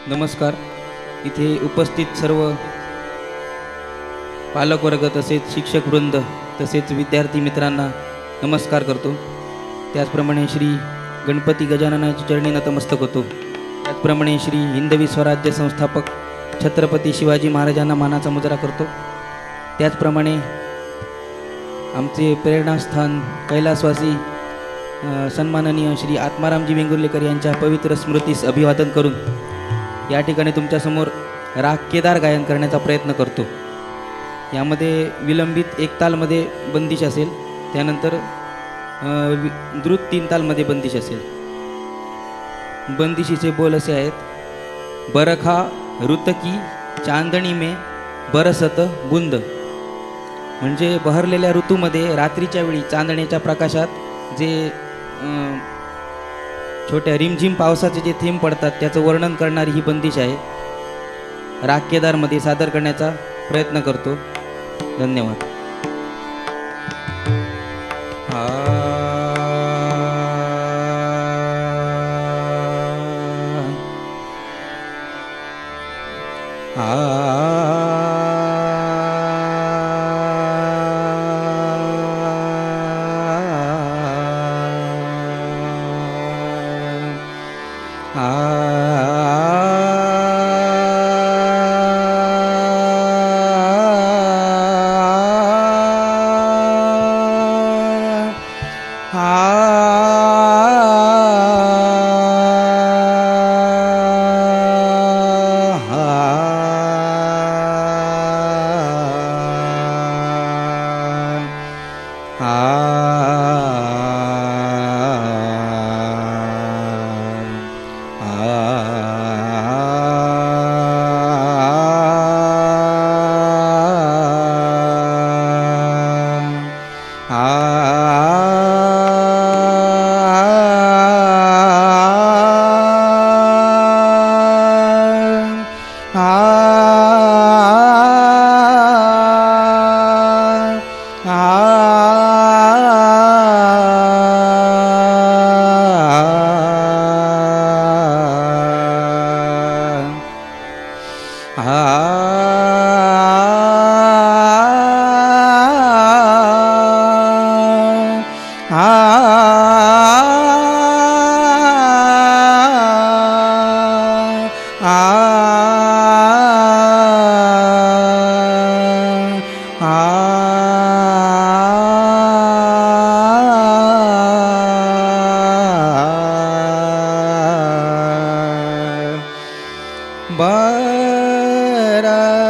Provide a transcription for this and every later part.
नमस्कार. इथे उपस्थित सर्व पालकवर्ग तसेच शिक्षक वृंद तसेच विद्यार्थी मित्रांना नमस्कार करतो. त्याचप्रमाणे श्री गणपती गजाननाच्या चरणी नतमस्तक होतो. त्याचप्रमाणे श्री हिंदवी स्वराज्य संस्थापक छत्रपती शिवाजी महाराजांना मानाचा मुजरा करतो. त्याचप्रमाणे आमचे प्रेरणास्थान कैलासवासी सन्माननीय श्री आत्मारामजी वेंगुर्लेकर यांच्या पवित्र स्मृतीस अभिवादन करून या ठिकाणी तुमच्यासमोर राग केदार गायन करण्याचा प्रयत्न करतो. यामध्ये विलंबित 1 तालमध्ये बंदिश असेल, त्यानंतर द्रुत 3 तालमध्ये बंदिश असेल. बंदिशीचे बोल असे आहेत. बरखा रुतकी चांदणी में बरसत बुंद. म्हणजे बहरलेल्या ऋतूमध्ये रात्रीच्या वेळी चांदण्याच्या प्रकाशात जे छोट्या रिमझिम पावसाचे जे थेंब पडतात त्याचं वर्णन करणारी ही बंदिश आहे. राग केदारमध्ये सादर करण्याचा प्रयत्न करतो. धन्यवाद.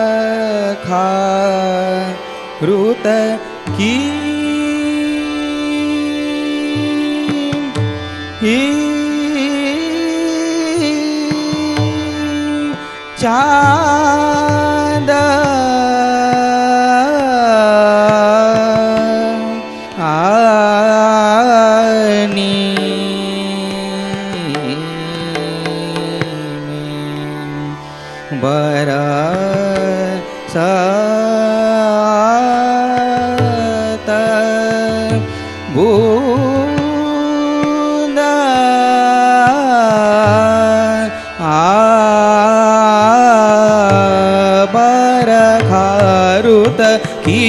बरखा रुतकी बरसत बूंद बरखा रुतकी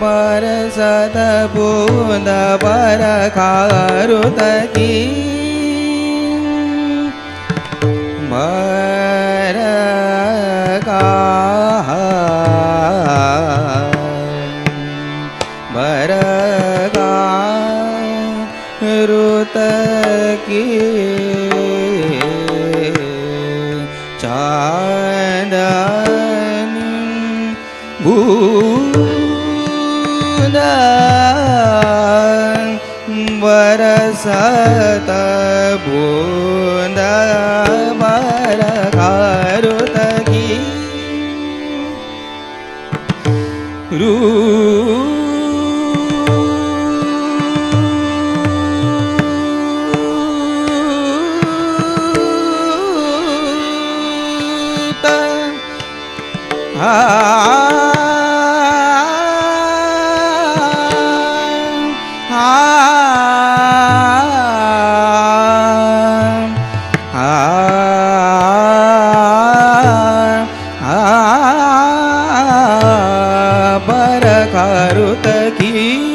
बरसत बूंद बरखा रुत की बरखा बरखा रुत की चांदनी बूंद बरसत बूंद बरखा रुत की बरखा रुत की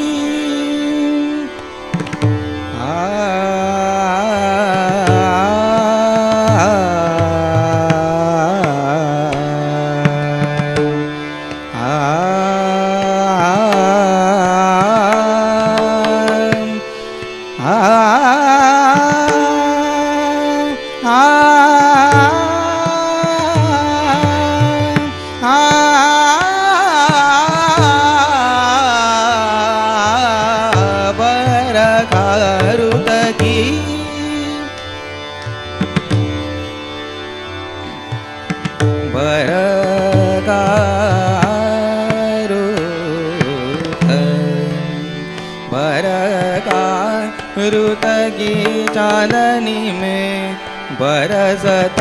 रुत की चांदनी में बरसत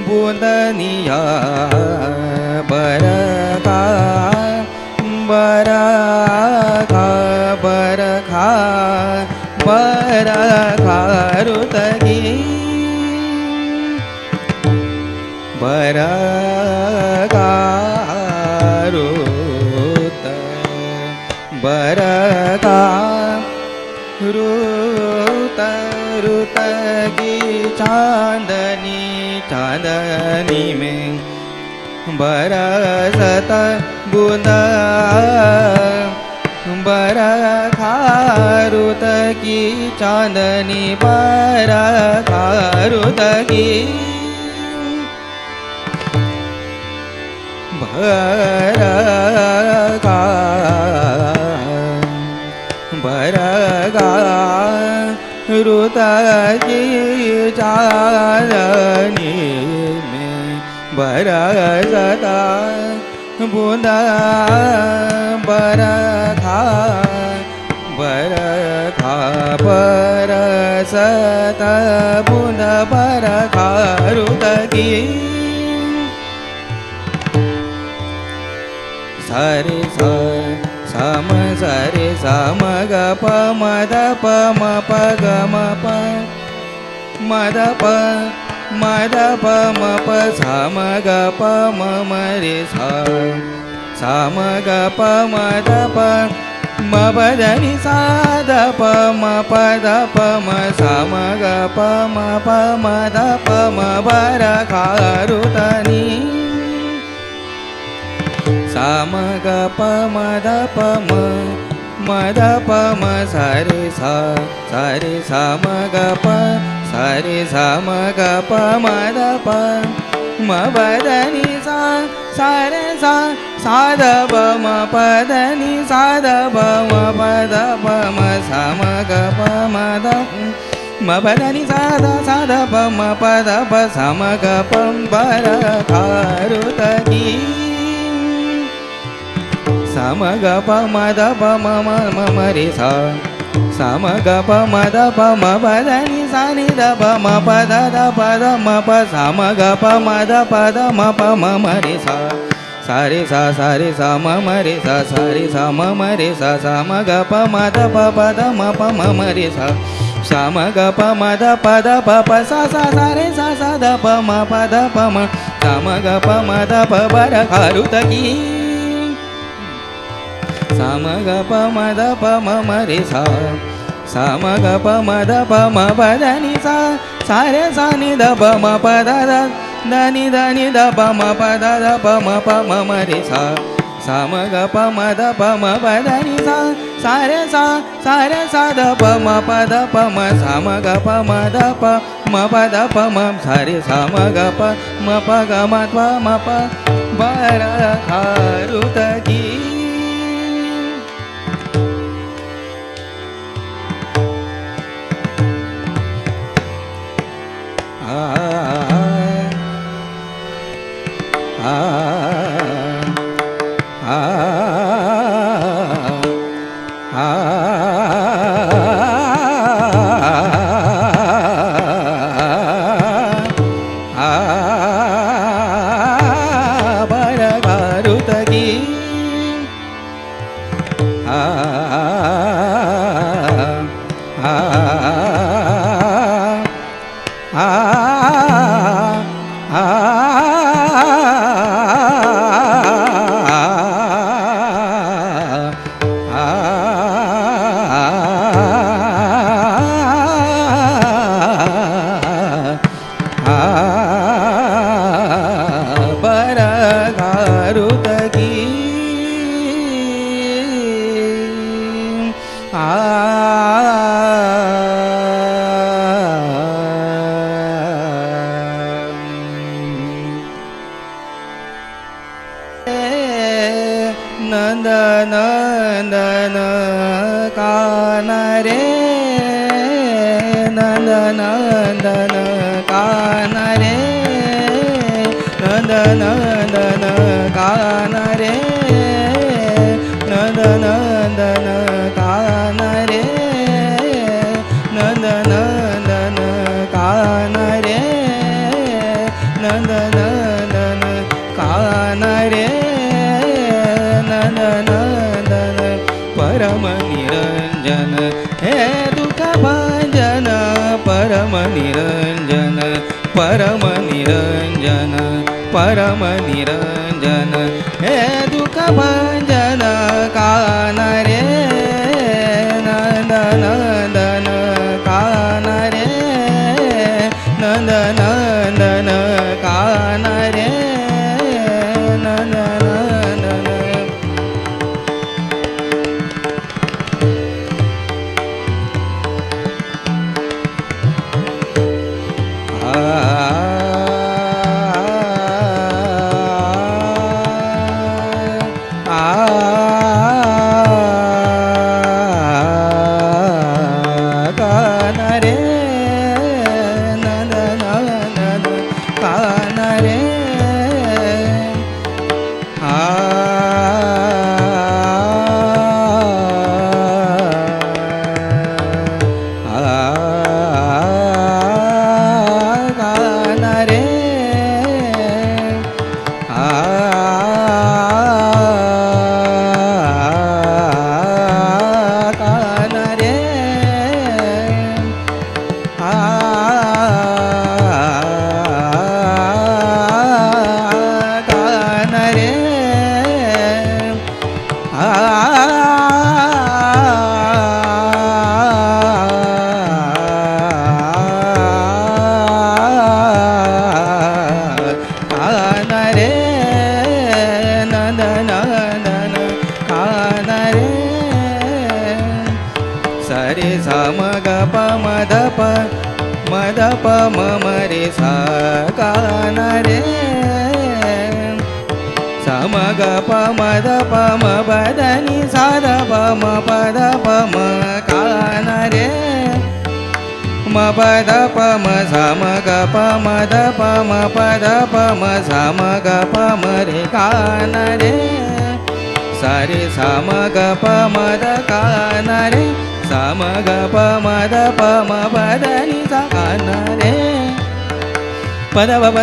बूंदनिया बरखा बरखा बरखा बरखा रुत की बरखा रुत बरखा रुत रुत की चांदनी चांदनी में बरसत बूंद बरखा रुत की चांदनी बरखा रुत की बरखा भरगा ऋतकी चालनी में बरसता बुंदा बरखा बरखा बरसत बुंद बरखा ऋतकी सारे सा सम सरे सम ग प मद प म प ग म प मद प म प सम ग प म म रे सा सम ग प मद प म प द नि सा द प म प द प म सम ग प म प म द प म बरखा ऋतनी साम ग प म द प म द प म सारे सा म ग प सारे सा म ग प म द प म प द नि सा सारे सा द प म प द नि सा द प म प द प म सा म ग प म द म प द नि सा द प म प द प सा म ग प बरखा ऋतकी साम ग प म द प म म म म रे सा साम ग प म द प म प द नि सा नि द प म प द द प द म प साम ग प म द प द म प म म रे सा सारे सा म म रे सा सारे सा म म रे सा साम ग प म द प प द म प म म रे सा साम ग प म द प द प प सा सारे सा द प म प द प म साम ग प म द प बरखा ऋतकी साम ग प म द प म म रे सा साम ग प म द प म प द नि सा सारे सा नि द प म प द द नि द प म प द द प म प म म रे सा साम ग प म द प म प द नि सा सारे सा द प म प द प म साम ग प म द प म प द प म सारे सा म ग प म प ग म प म प बरखा ऋतकी बरखा ऋतकी बरखा ऋतकी नंद नंदन कान रे नंद नंदन कान रे नंद नंदन कान रे नंद नंदन कान रे नंद नंदन कान रे नंद नंदन कान रे नंद नंदन परम निरंजन हे दुख भंजन परम निरंजन परम निरंजन परम निरंजन हे दुख भंजन कान रे नंद नंदन कान रे नंद नंदन कान रे नंद नंदन आ रे सा म ग प म ध प म रे सा का ना रे सा म ग प म ध प म प ध नि सा ध प म प ध प म का ना रे म प ध प म सा म ग प म ध प म प ध प म सा म ग प म रे का ना रे सा रे सा म ग प म ध का ना रे सा म ग प म ध प म प ध नि सा का ना रे प ध प प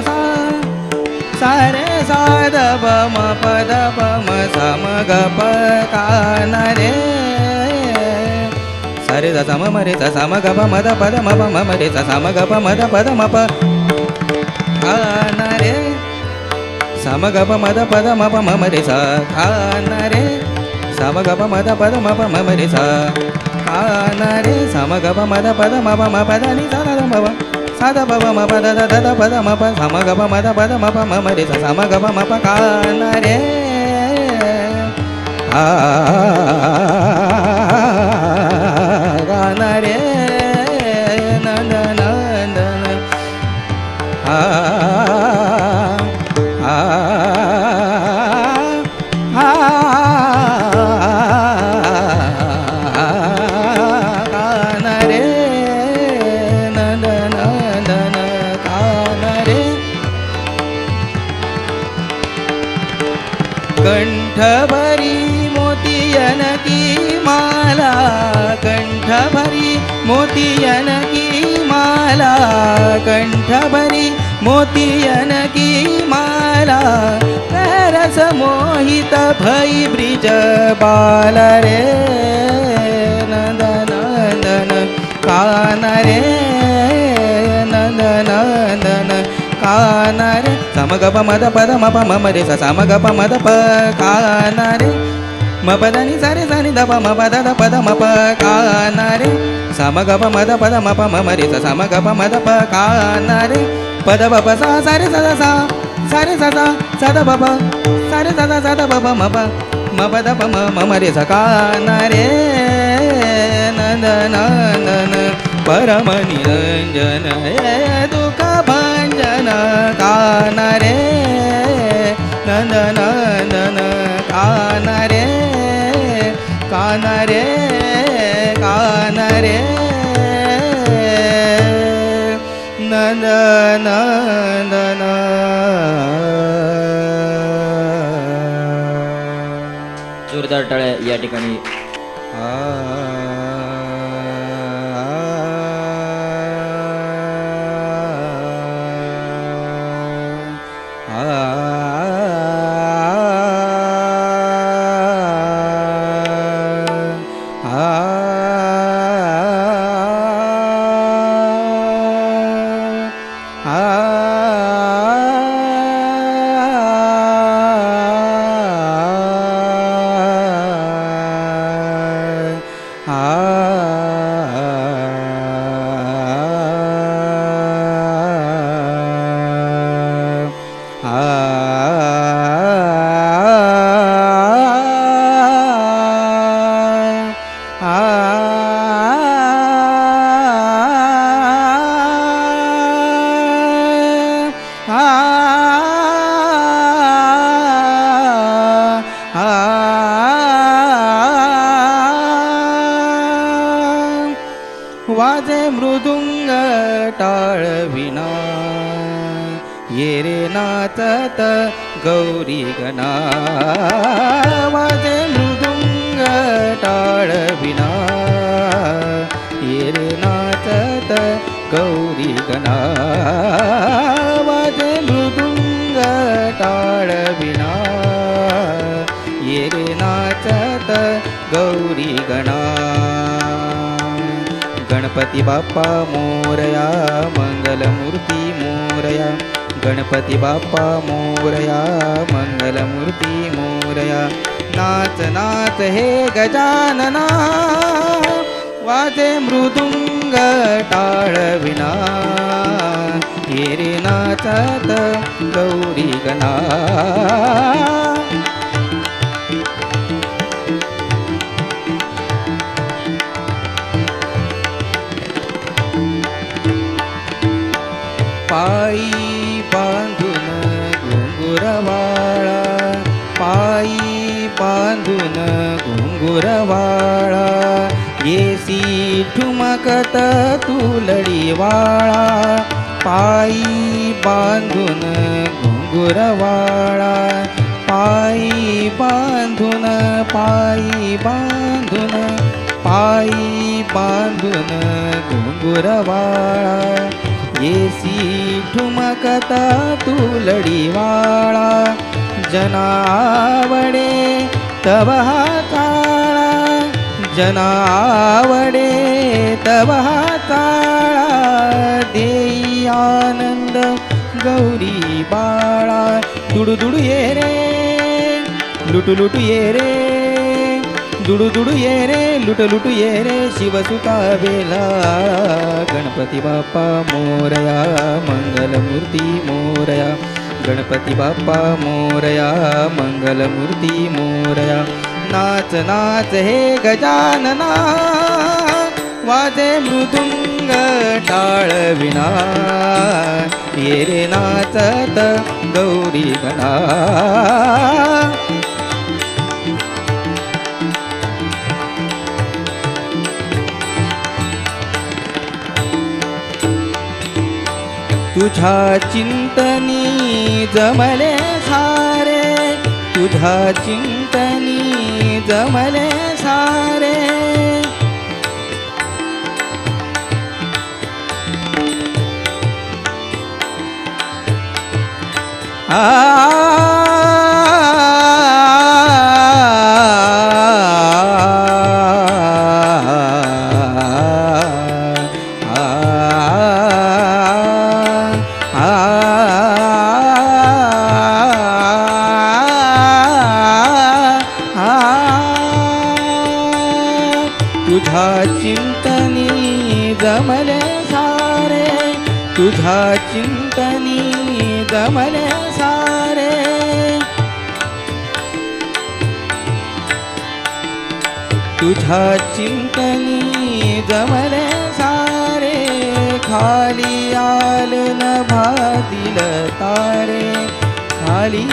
सा रे सा ध प म प ध प म सा म ग प का ना रे सा रे सा म म रे सा म ग प म ध प ध म प म रे सा म ग प म ध प ध म प का ना रे सा म ग प म ध प ध म प म रे सा का ना रे सा म ग प म ध प ध म प म रे सा का ना रे सा म ग प म ध प ध म प म प ध नि सा ध म प सा ध प प म प ध ध ध ध प ध म प सा म ग प म ध प ध म प म रे सा सा म ग प म प का ना रे का ना रे न न न न कंठभरी मोतियन की माला कंठभरी मोतियन की माला कंठभरी मोतियन की माला रस मोहित भई ब्रिज बाल रे नंद नंदन कान रे नंद नंदन कान रे सम ग प म ध प ध म प म रे सा सा म ग प म ध प कान रे म प ध नि सा रे सा नि ध प म प ध ध प ध म प कान रे सा म ग प म ध प ध म प म रे सा सा म ग प म ध प कान रे प ध प प सा सा रे सा सा सा रे सा सा सा ध प प सा रे सा सा सा ध प प म प ध प म रे सा कान रे नंद नंदन परम निरंजन हे दुःख भंजन कान रे नंद नंदन कान रे कान रे कान रे नंद नंदन जोरदार टाळ्या या ठिकाणी. वाजे मृदुंग टाळ विना ये रे नाचत गौरी गणा वाजे मृदुंग टाळ विना ये रे नाचत गौरी गणा वाजे मृदुंग टाळ विना ये रे नाचत गौरी गणा गणपती बाप्पा मोरया मंगलमूर्ती मोरया गणपती बाप्पा मोरया मंगलमूर्ती मोरया नाच नाच हे गजानना वाजे मृदुंग टाळ विना ये रे नाचत गौरी गणा घुंगुरवाळा येसी ठुमकत तुलडी वाळा पायी बांधून घुंगुरवाळा पायी बांधून पायी बांधून पायी बांधून घुंगुरवाळा येसी ठुमकत तुलडी वाळा जनावडे तव हाताळा जनावडे तव हाताळा देई आनंद गौरी बाळा दुडू दुडू ये रे लुटू लुटू ये रे दुडू दुडू ये रे लुट लुटू ये रे शिवसुता बेला गणपती बाप्पा मोरया मंगलमूर्ती मोरया गणपती बाप्पा मोरया मंगलमूर्ती मोरया नाच नाच हे गजानना वाजे मृदुंग टाळ विणा ये रे नाचत गौरी गणा तुझ्या चिंतनी जमले सारे तुझ्या चिंतनी जमले सारे तुझ्या चिंतनी जमले सारे तुझ्या चिंतनी जमले सारे तुझ्या चिंतनी जमले सारे खाली आले न भातील तारे खाली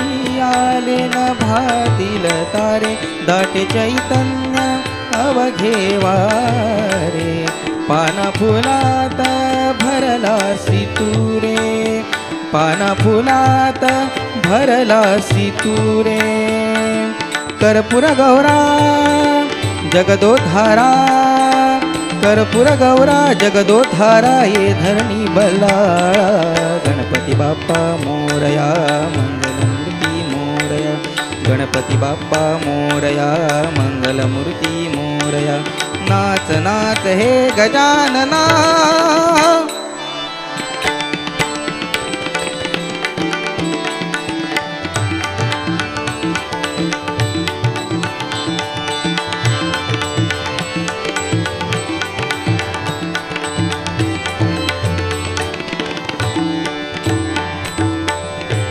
आले न भातील तारे दाटे चैतन्य अवघे वारे पाना फुलात भरला सितुरे पाना फुलात भरला सितुरे कर्पूर गौरा जगदोधारा कर्पूर गौरा जगदोधारा ये धरणी बल्लाळा गणपती बाप्पा मोरया मंगलमूर्ती मोरया गणपती बाप्पा मोरया मंगलमूर्ती मोरया नाच नाच हे गजानना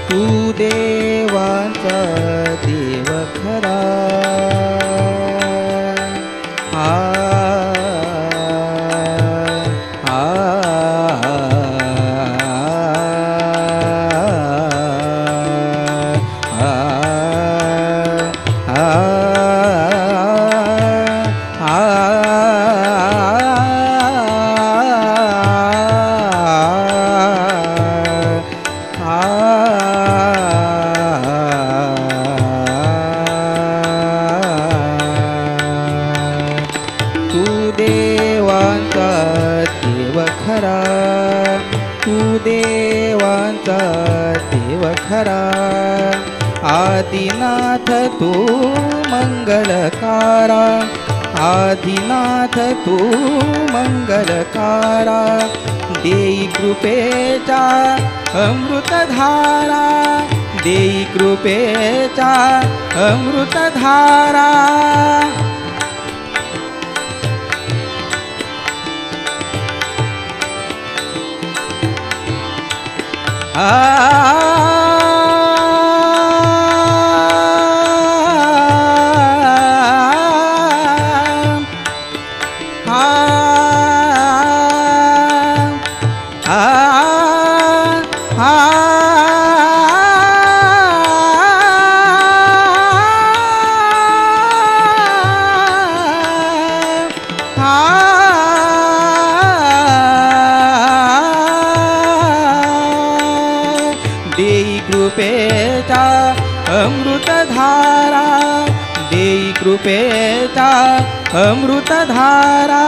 तू देवांचा देव खरा देवांचा देव खरा तू देवांचा देव खरा आदिनाथ तू मंगलकारा आदिनाथ तू मंगलकारा देई कृपेचा अमृतधारा देई कृपेचा अमृतधारा देई कृपेचा अमृतधारा, देई कृपेचा अमृतधारा.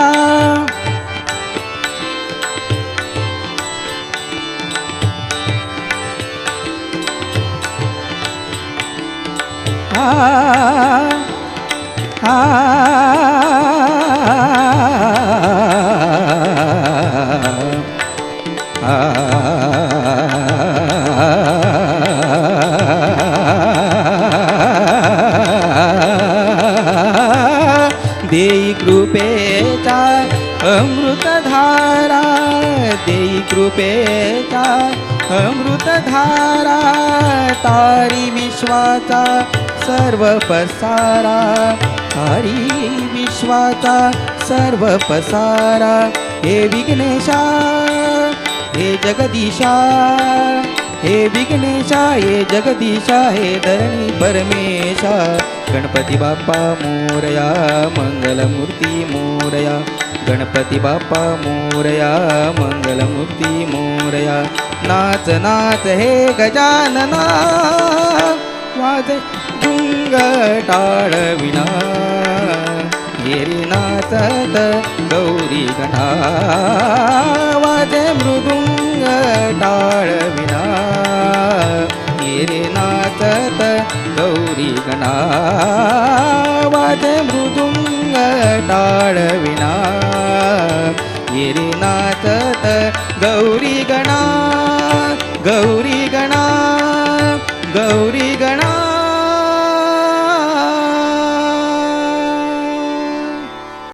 देई कृपेचा अमृतधारा, देई कृपेचा अमृतधारा. तारी विश्वाचा सर्व पसारा, तारी विश्वाचा सर्व पसारा. हे विघ्नेशा, हे जगदीशा, हे विघ्नेशा, हे जगदीशा, हे धरणी परमेशा. गणपती बाप्पा मोरया, मंगलमूर्ती मोरया. गणपती बाप्पा मोरया, मंगलमूर्ती मोरया. नाच नाच हे गजानना, वाजे डुंग टाळ विना. ये रे नाचत गौरी गणा, वाजे मृदुंग टाळ विना. ये रे नाचत गौरी गणा, वाजे मृदुंग टाळ विना. ये रे नाचत